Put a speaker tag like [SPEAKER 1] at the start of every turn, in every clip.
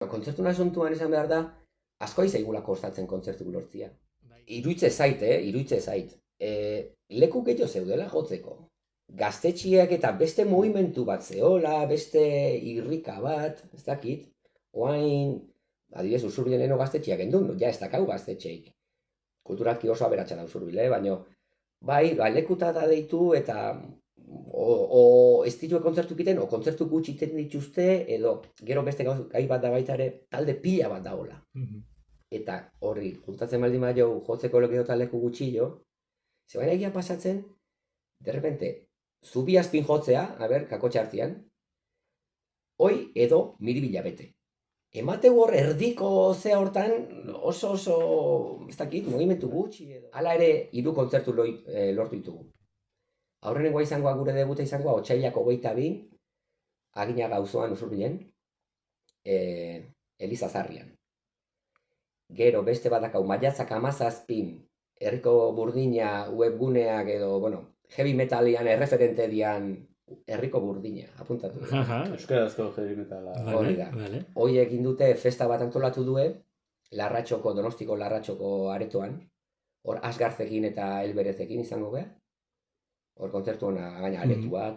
[SPEAKER 1] Kontzertu asuntuan esan behar da, asko izaigula kostatzen kontzertu lortzia. Iruitze zait. Leku gehiago zeudela jotzeko. Gaztetxiak eta beste mugimendu bat zehola, beste irrika bat, ez dakit. Oain, adibidez, Usurbilen eno gaztetxiak endun, ja ez dakau gaztetxeik. Kulturalki oso aberatsa da Usurbile, baina bai, lekuta da deitu eta ez ditue kontzertu egiten, o kontzertu gutxi egiten dituzte, edo gero beste gai bat da baita ere, talde pila bat dagoela. Eta horri, juntatzen baldin baino jotzeko legeo leku gutxillo, zebaina egia pasatzen, derrepente, zubi azpin jotzea, kako txartian, hoi edo miribila bete. Emateu hor erdiko zea hortan oso, ez dakit, mugimendu gutxi edo. Hala ere, 3 kontzertu lortu ditugu. Aurrenengoa izangoa gure debuta izangoa, otsailak 22, Aginaga auzoan Usurbilen, Eliza Zarrian. Gero beste badakau, maiatzak 17, herriko burdina webguneak edo, heavy metalian erreferente dian herriko burdina, apuntatu.
[SPEAKER 2] Euskarazko heavy metala.
[SPEAKER 1] Hori da. Hoi egin dute festa bat antolatu due, Donostiko Larratxoko aretoan, hor Asgarzekin eta Elberezekin izango geha. Hor kontzertu hona gaina aretua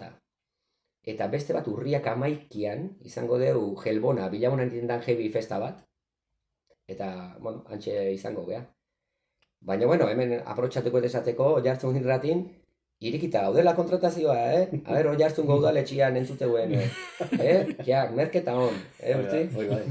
[SPEAKER 1] eta beste bat urriak 11 izango deu Gelbona, Bilabonan dindan heavy festa bat. Eta, antxe izango geha. Baina, hemen aprotxatuko desateko, Oiartzun irratin, irikita gaudela kontratazioa, Oiartzun gaudaletxian entzuteguen, merketa hon, urtzi?
[SPEAKER 2] Bai.